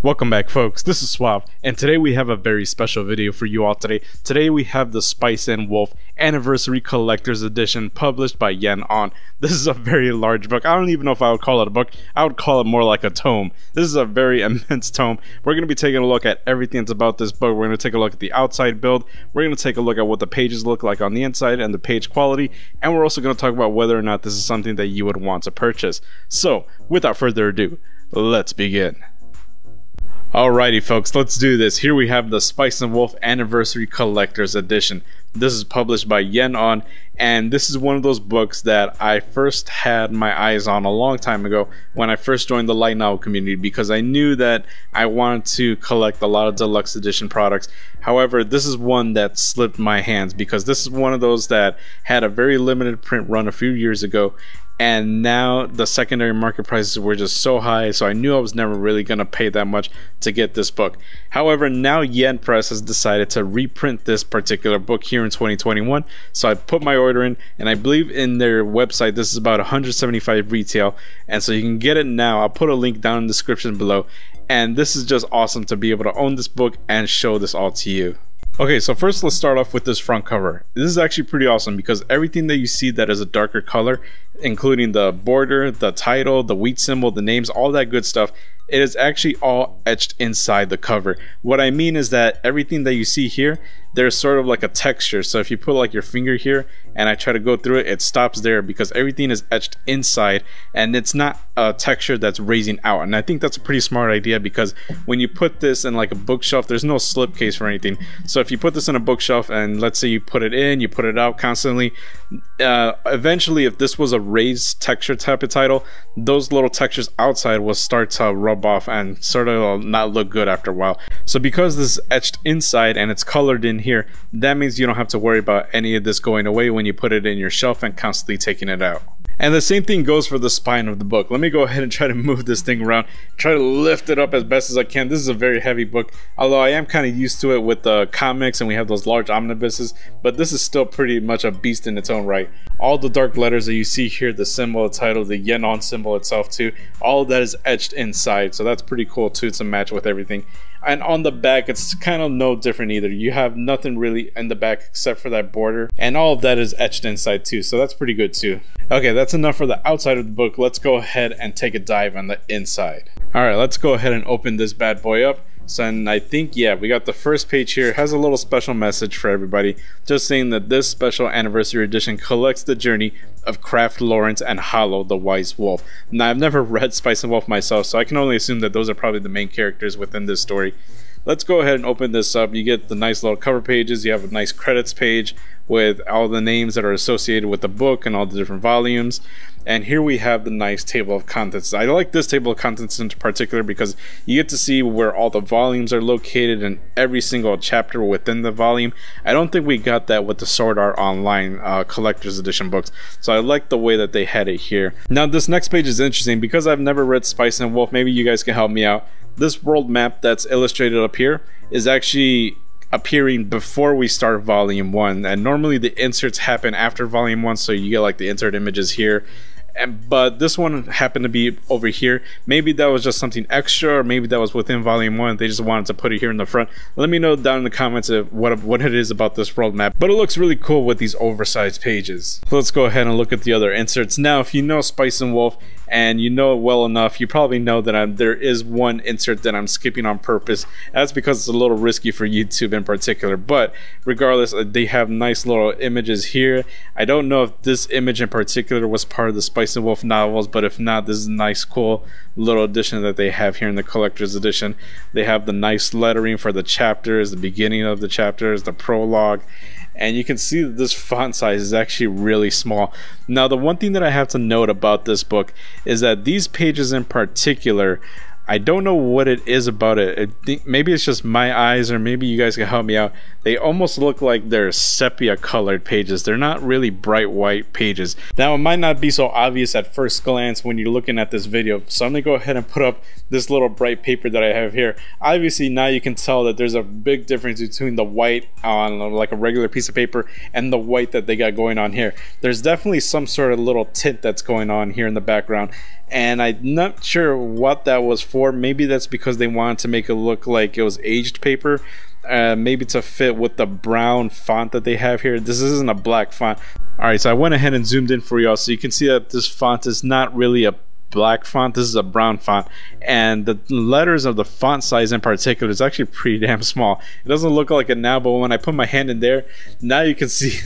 Welcome back, folks. This is Suave, and today we have a very special video for you all today. Today we have the Spice and Wolf Anniversary Collector's Edition published by Yen On. This is a very large book. I don't even know if I would call it a book. I would call it more like a tome. This is a very immense tome. We're going to be taking a look at everything that's about this book. We're going to take a look at the outside build. We're going to take a look at what the pages look like on the inside and the page quality. And we're also going to talk about whether or not this is something that you would want to purchase. So, without further ado, let's begin. Alrighty folks, let's do this. Here we have the Spice and Wolf Anniversary Collector's Edition. This is published by Yen On, and this is one of those books that I first had my eyes on a long time ago when I first joined the light novel community, because I knew that I wanted to collect a lot of deluxe edition products. However, this is one that slipped my hands because this is one of those that had a very limited print run a few years ago, and now the secondary market prices were just so high, so I knew I was never really going to pay that much to get this book. However, now Yen Press has decided to reprint this particular book here in 2021, so I put my order in, and I believe in their website this is about $175 retail, and so you can get it now. I'll put a link down in the description below, and this is just awesome to be able to own this book and show this all to you. Okay, so first let's start off with this front cover. This is actually pretty awesome because everything that you see that is a darker color, including the border, the title, the wheat symbol, the names, all that good stuff, it is actually all etched inside the cover. What I mean is that everything that you see here, there's sort of like a texture. So if you put like your finger here and I try to go through it, it stops there because everything is etched inside and it's not a texture that's raising out. And I think that's a pretty smart idea because when you put this in like a bookshelf, there's no slipcase for anything. So if you put this in a bookshelf and let's say you put it in, you put it out constantly, eventually if this was a raised texture type of title, those little textures outside will start to rub off and sort of not look good after a while. So because this is etched inside and it's colored in here, that means you don't have to worry about any of this going away when you put it in your shelf and constantly taking it out. And the same thing goes for the spine of the book. Let me go ahead and try to move this thing around, try to lift it up as best as I can. This is a very heavy book, although I am kind of used to it with the comics and we have those large omnibuses, but this is still pretty much a beast in its own right. All the dark letters that you see here, the symbol, the title, the Yen On symbol itself too, all of that is etched inside, so that's pretty cool too to match with everything. And on the back, it's kind of no different either. You have nothing really in the back except for that border, and all of that is etched inside too, so that's pretty good too. Okay, that's enough for the outside of the book. Let's go ahead and take a dive on the inside. Alright, let's go ahead and open this bad boy up. So, and I think, yeah, we got the first page here. It has a little special message for everybody, just saying that this special anniversary edition collects the journey of Kraft, Lawrence, and Hollow the Wise Wolf. Now, I've never read Spice and Wolf myself, so I can only assume that those are probably the main characters within this story. Let's go ahead and open this up. You get the nice little cover pages. You have a nice credits page with all the names that are associated with the book and all the different volumes. And here we have the nice table of contents. I like this table of contents in particular because you get to see where all the volumes are located and every single chapter within the volume. I don't think we got that with the Sword Art Online collector's edition books, so I like the way that they had it here. Now this next page is interesting because I've never read Spice and Wolf. Maybe you guys can help me out. This world map that's illustrated up here is actually appearing before we start volume 1, and normally the inserts happen after volume 1, so you get like the insert images here. But this one happened to be over here. Maybe that was just something extra, or maybe that was within volume 1. They just wanted to put it here in the front. Let me know down in the comments of what it is about this world map. But it looks really cool with these oversized pages. So let's go ahead and look at the other inserts. Now, if you know Spice and Wolf and you know it well enough, you probably know that there is one insert that I'm skipping on purpose. That's because it's a little risky for YouTube in particular. But regardless, they have nice little images here. I don't know if this image in particular was part of the Spice and Wolf novels, but if not, this is a nice cool little addition that they have here in the collector's edition. They have the nice lettering for the chapters, the beginning of the chapters, the prologue, and you can see that this font size is actually really small. Now, the one thing that I have to note about this book is that these pages in particular, I don't know what it is about it. Maybe it's just my eyes, or maybe you guys can help me out. They almost look like they're sepia colored pages. They're not really bright white pages. Now, it might not be so obvious at first glance when you're looking at this video, so I'm gonna go ahead and put up this little bright paper that I have here. Obviously now you can tell that there's a big difference between the white on like a regular piece of paper and the white that they got going on here. There's definitely some sort of little tint that's going on here in the background, and I'm not sure what that was for. Maybe that's because they wanted to make it look like it was aged paper, maybe to fit with the brown font that they have here. This isn't a black font. Alright, so I went ahead and zoomed in for y'all so you can see that this font is not really a black font. This is a brown font, and the letters of the font size in particular is actually pretty damn small. It doesn't look like it now, but when I put my hand in there, now you can see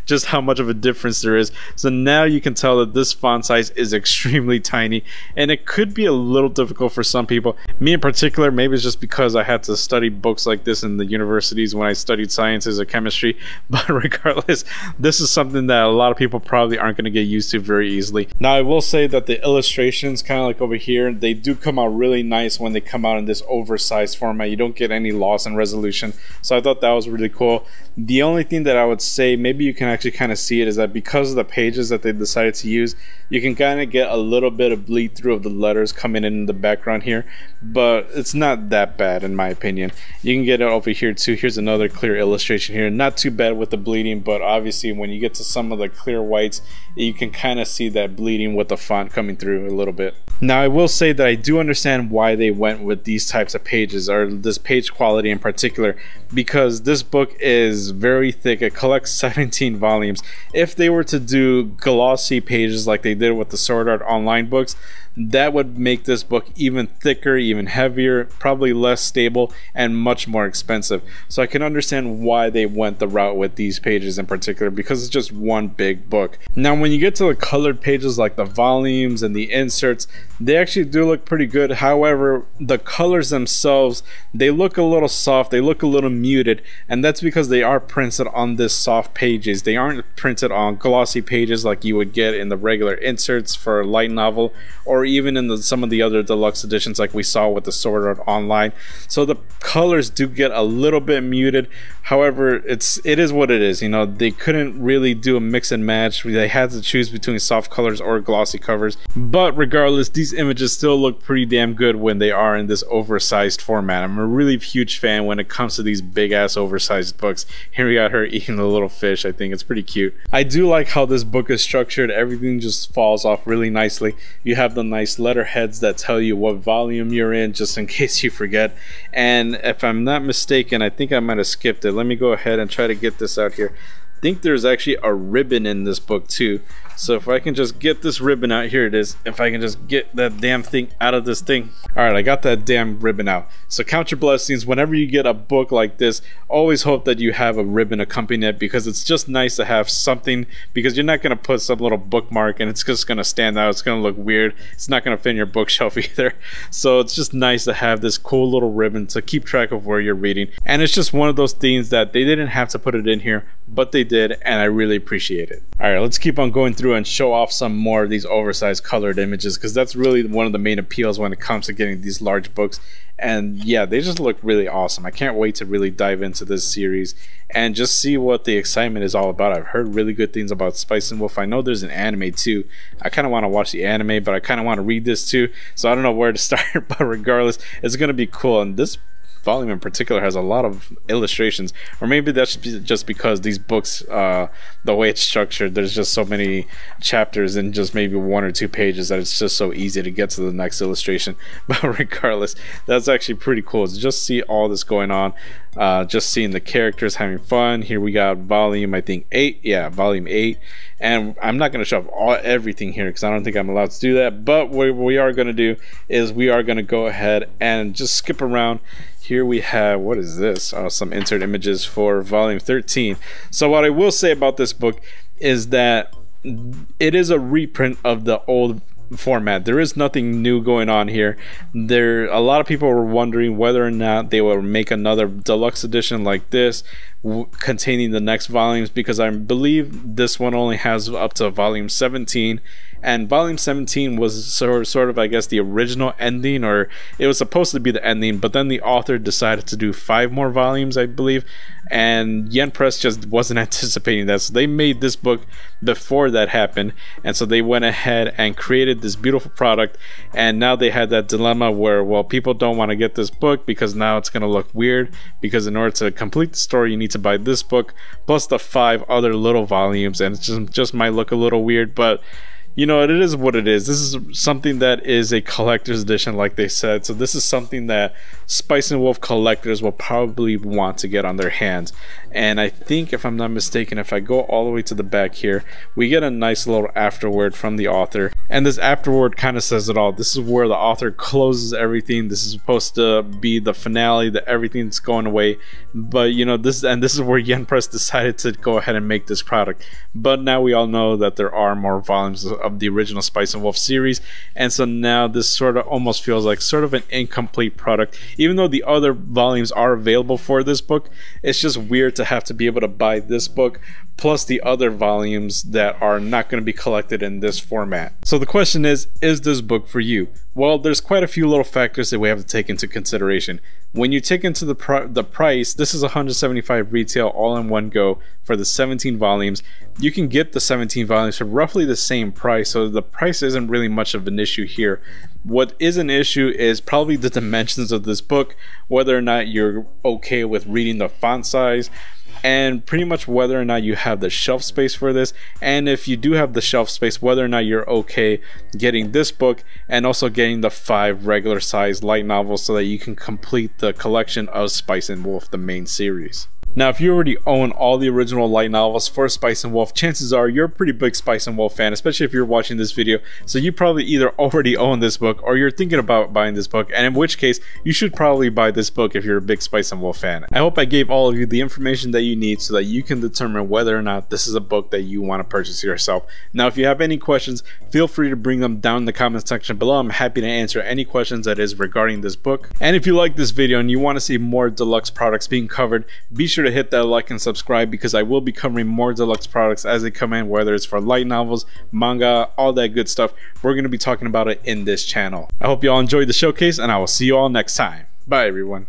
just how much of a difference there is. So now you can tell that this font size is extremely tiny, and it could be a little difficult for some people. Me in particular, maybe it's just because I had to study books like this in the universities when I studied sciences or chemistry, but regardless, this is something that a lot of people probably aren't going to get used to very easily. Now I will say that the illustrations, kind of like over here, they do come out really nice when they come out in this oversized format. You don't get any loss in resolution, so I thought that was really cool. The only thing that I would say, maybe you can actually kind of see it, is that because of the pages that they decided to use, you can kind of get a little bit of bleed through of the letters coming in the background here, but it's not that bad in my opinion. You can get it over here too. Here's another clear illustration here. Not too bad with the bleeding, but obviously when you get to some of the clear whites, you can kind of see that bleeding with the font coming through a little bit. Now I will say that I do understand why they went with these types of pages, or this page quality in particular, because this book is very thick. It collects 17 volumes. If they were to do glossy pages like they did with the Sword Art Online books, that would make this book even thicker, even heavier, probably less stable, and much more expensive. So I can understand why they went the route with these pages in particular, because it's just one big book. Now when you get to the colored pages like the volumes and the inserts, they actually do look pretty good. However, the colors themselves, they look a little soft, they look a little muted, and that's because they are printed on this soft pages. They aren't printed on glossy pages like you would get in the regular inserts for a light novel, or even in some of the other deluxe editions like we saw with the Sword Art Online. So the colors do get a little bit muted. However, it is what it is. You know, they couldn't really do a mix and match. They had to choose between soft colors or glossy covers. But regardless, these images still look pretty damn good when they are in this oversized format. I'm a really huge fan when it comes to these big ass oversized books. Here we got her eating a little fish. I think it's pretty cute. I do like how this book is structured. Everything just falls off really nicely. You have the nice letterheads that tell you what volume you're in, just in case you forget. And if I'm not mistaken, I think I might have skipped it. Let me go ahead and try to get this out here. I think there's actually a ribbon in this book too. So if I can just get this ribbon out, here it is. If I can just get that damn thing out of this thing. Alright, I got that damn ribbon out. So count your blessings. Whenever you get a book like this, always hope that you have a ribbon accompanying it, because it's just nice to have something, because you're not going to put some little bookmark and it's just going to stand out. It's going to look weird. It's not going to fit in your bookshelf either. So it's just nice to have this cool little ribbon to keep track of where you're reading. And it's just one of those things that they didn't have to put it in here, but they did, and I really appreciate it. Alright, let's keep on going through and show off some more of these oversized colored images, because that's really one of the main appeals when it comes to getting these large books. And yeah, they just look really awesome. I can't wait to really dive into this series and just see what the excitement is all about. I've heard really good things about Spice and Wolf. I know there's an anime too. I kind of want to watch the anime, but I kind of want to read this too, so I don't know where to start. But regardless, it's gonna be cool. And this volume in particular has a lot of illustrations, or maybe that's just because these books, the way it's structured, there's just so many chapters in just maybe 1 or 2 pages that it's just so easy to get to the next illustration. But regardless, that's actually pretty cool to just see all this going on, just seeing the characters having fun. Here we got volume, I think 8, yeah, volume 8. And I'm not going to show everything here because I don't think I'm allowed to do that, but what we are going to do is we are going to go ahead and just skip around. Here we have, what is this? Some insert images for volume 13. So what I will say about this book is that it is a reprint of the old format. There is nothing new going on here. A lot of people were wondering whether or not they will make another deluxe edition like this containing the next volumes, because I believe this one only has up to volume 17, and volume 17 was sort of I guess the original ending, or it was supposed to be the ending, but then the author decided to do 5 more volumes, I believe, and Yen Press just wasn't anticipating that, so they made this book before that happened, and so they went ahead and created this beautiful product. And now they had that dilemma where, well, people don't want to get this book because now it's going to look weird, because in order to complete the story you need to buy this book plus the 5 other little volumes, and it just might look a little weird. But you know, it is what it is. This is something that is a collector's edition, like they said. So this is something that Spice and Wolf collectors will probably want to get on their hands. And I think, if I'm not mistaken, if I go all the way to the back here, we get a nice little afterword from the author. And this afterword kind of says it all. This is where the author closes everything. This is supposed to be the finale, that everything's going away. But you know, this is where Yen Press decided to go ahead and make this product. But now we all know that there are more volumes of the original Spice and Wolf series, and so now this sort of almost feels like sort of an incomplete product. Even though the other volumes are available for this book, it's just weird to have to be able to buy this book plus the other volumes that are not going to be collected in this format. So the question is this book for you? Well, there's quite a few little factors that we have to take into consideration. When you take into the price, this is $175 retail all in one go for the 17 volumes. You can get the 17 volumes for roughly the same price, so the price isn't really much of an issue here. What is an issue is probably the dimensions of this book, whether or not you're okay with reading the font size, and pretty much whether or not you have the shelf space for this. And if you do have the shelf space, whether or not you're okay getting this book and also getting the 5 regular size light novels so that you can complete the collection of Spice and Wolf, the main series. Now, if you already own all the original light novels for Spice and Wolf, chances are you're a pretty big Spice and Wolf fan, especially if you're watching this video. So you probably either already own this book or you're thinking about buying this book, and in which case you should probably buy this book if you're a big Spice and Wolf fan. I hope I gave all of you the information that you need so that you can determine whether or not this is a book that you want to purchase yourself. Now, if you have any questions, feel free to bring them down in the comment section below. I'm happy to answer any questions that is regarding this book. And if you like this video and you want to see more deluxe products being covered, be sure to hit that like and subscribe, because I will be covering more deluxe products as they come in, whether it's for light novels, manga, all that good stuff. We're going to be talking about it in this channel. I hope you all enjoyed the showcase, and I will see you all next time. Bye everyone.